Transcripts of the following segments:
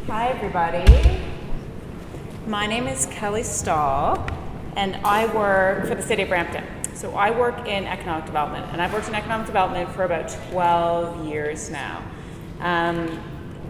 Hi everybody, my name is Kelly Stahl and I work for the City of Brampton. So I work in economic development and I've worked in economic development for about 12 years now.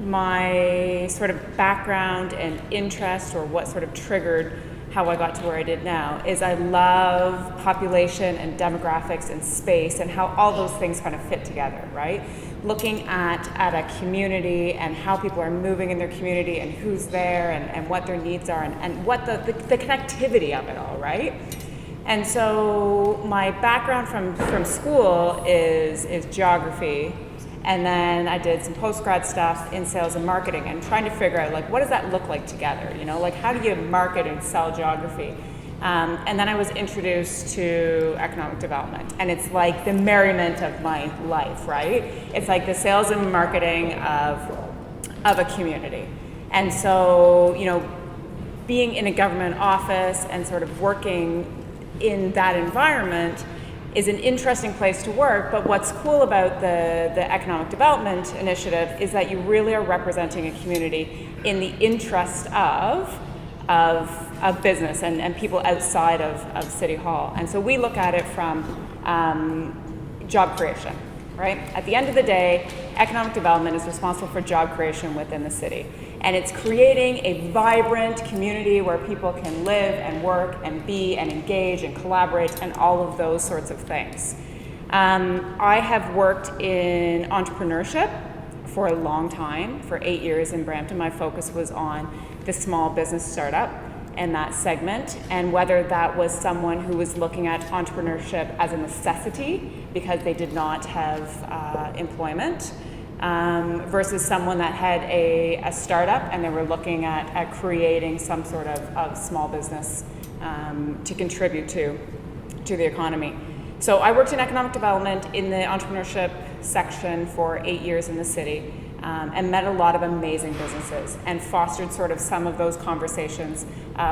My sort of background and interest, or what sort of triggered how I got to where I did now, is I love population and demographics and space and how all those things kind of fit together, right? Looking at a community and how people are moving in their community and who's there and what their needs are and what the connectivity of it all, right? And so my background from school is geography, and then I did some post-grad stuff in sales and marketing and trying to figure out, like, what does that look like together? You know, like, how do you market and sell geography? And then I was introduced to economic development, and it's like the merriment of my life, right? It's like the sales and marketing of a community. And so, you know, being in a government office and sort of working in that environment is an interesting place to work, but what's cool about the Economic Development Initiative is that you really are representing a community in the interest of business and people outside of City Hall. And so we look at it from job creation, right? At the end of the day, economic development is responsible for job creation within the city. And it's creating a vibrant community where people can live and work and be and engage and collaborate and all of those sorts of things. I have worked in entrepreneurship for a long time, for 8 years in Brampton. My focus was on the small business startup and that segment, and whether that was someone who was looking at entrepreneurship as a necessity because they did not have employment, versus someone that had a startup and they were looking at creating some sort of small business to contribute to the economy. So I worked in economic development in the entrepreneurship section for 8 years in the city, and met a lot of amazing businesses and fostered sort of some of those conversations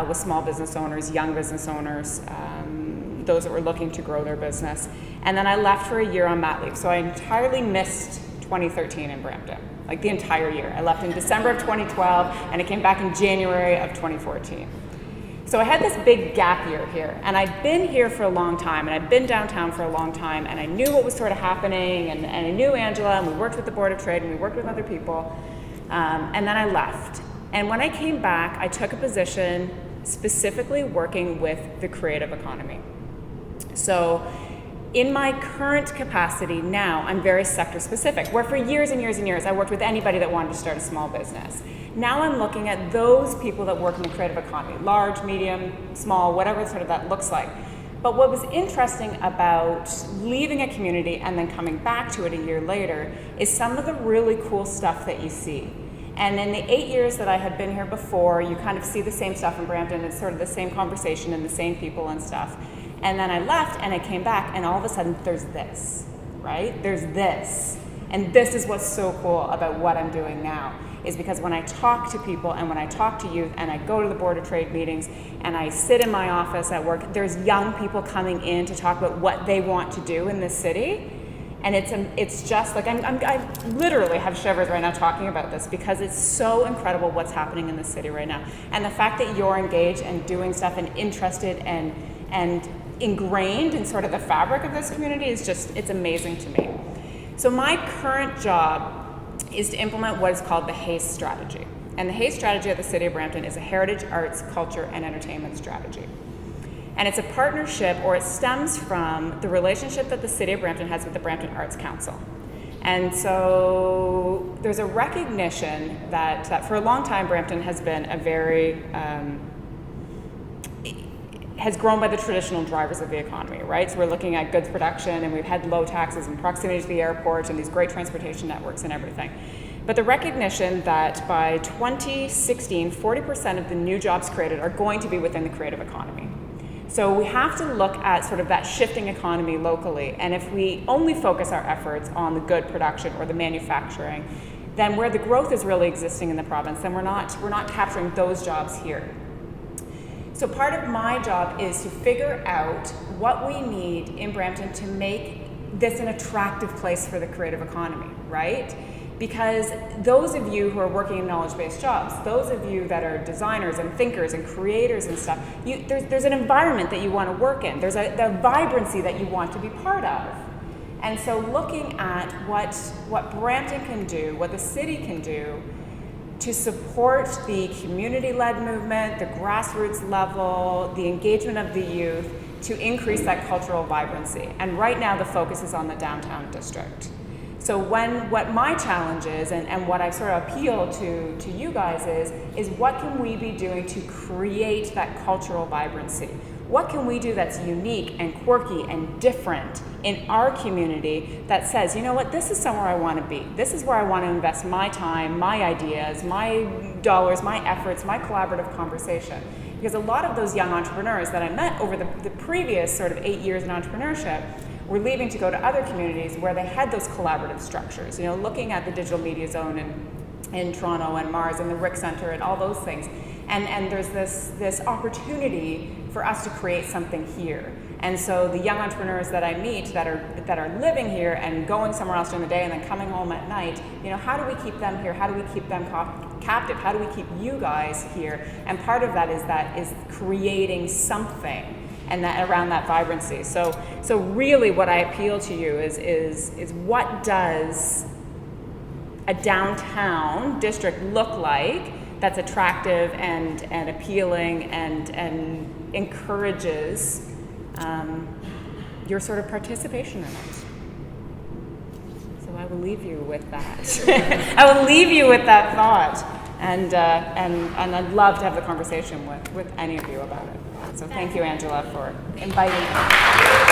with small business owners, young business owners, those that were looking to grow their business. And then I left for a year on mat leave, so I entirely missed 2013 in Brampton, like the entire year. I left in December of 2012 and I came back in January of 2014. So I had this big gap year here, and I'd been here for a long time, and I'd been downtown for a long time, and I knew what was sort of happening, and I knew Angela, and we worked with the Board of Trade, and we worked with other people, and then I left. And when I came back, I took a position specifically working with the creative economy. So in my current capacity now, I'm very sector specific, where for years and years and years, I worked with anybody that wanted to start a small business. Now I'm looking at those people that work in the creative economy, large, medium, small, whatever sort of that looks like. But what was interesting about leaving a community and then coming back to it a year later is some of the really cool stuff that you see. And in the 8 years that I had been here before, you kind of see the same stuff in Brampton. It's sort of the same conversation and the same people and stuff. And then I left and I came back, and all of a sudden there's this, right? There's this. And this is what's so cool about what I'm doing now, is because when I talk to people and when I talk to youth and I go to the Board of Trade meetings and I sit in my office at work, there's young people coming in to talk about what they want to do in this city. And it's just like, I literally have shivers right now talking about this, because it's so incredible what's happening in the city right now. And the fact that you're engaged and doing stuff and interested and ingrained in sort of the fabric of this community is just, it's amazing to me. So my current job is to implement what is called the HASTE strategy. And the HASTE strategy at the City of Brampton is a heritage, arts, culture, and entertainment strategy. And it's a partnership, or it stems from the relationship that the City of Brampton has with the Brampton Arts Council. And so there's a recognition that for a long time, Brampton has been a very, has grown by the traditional drivers of the economy, right? So we're looking at goods production, and we've had low taxes and proximity to the airport and these great transportation networks and everything. But the recognition that by 2016, 40% of the new jobs created are going to be within the creative economy. So we have to look at sort of that shifting economy locally. And if we only focus our efforts on the good production or the manufacturing, then where the growth is really existing in the province, then we're not capturing those jobs here. So part of my job is to figure out what we need in Brampton to make this an attractive place for the creative economy, right? because those of you who are working in knowledge-based jobs, those of you that are designers and thinkers and creators and stuff, there's an environment that you want to work in. There's a vibrancy that you want to be part of. And so looking at what Brampton can do, what the city can do to support the community-led movement, the grassroots level, the engagement of the youth, to increase that cultural vibrancy. And right now the focus is on the downtown district. So what my challenge is, and what I sort of appeal to you guys is what can we be doing to create that cultural vibrancy? What can we do that's unique and quirky and different in our community that says, you know what, this is somewhere I want to be. This is where I want to invest my time, my ideas, my dollars, my efforts, my collaborative conversation. Because a lot of those young entrepreneurs that I met over the previous sort of 8 years in entrepreneurship were leaving to go to other communities where they had those collaborative structures. You know, looking at the Digital Media Zone in Toronto and Mars and the RIC Center and all those things. And there's this opportunity for us to create something here. And so the young entrepreneurs that I meet that are living here and going somewhere else during the day and then coming home at night, you know, how do we keep them here? How do we keep them captive? How do we keep you guys here? And part of that is creating something and that around that vibrancy. So really what I appeal to you is what does a downtown district look like that's attractive and appealing and encourages your sort of participation in it. So I will leave you with that. I will leave you with that thought, and I'd love to have the conversation with any of you about it. So thank you, Angela, for inviting me.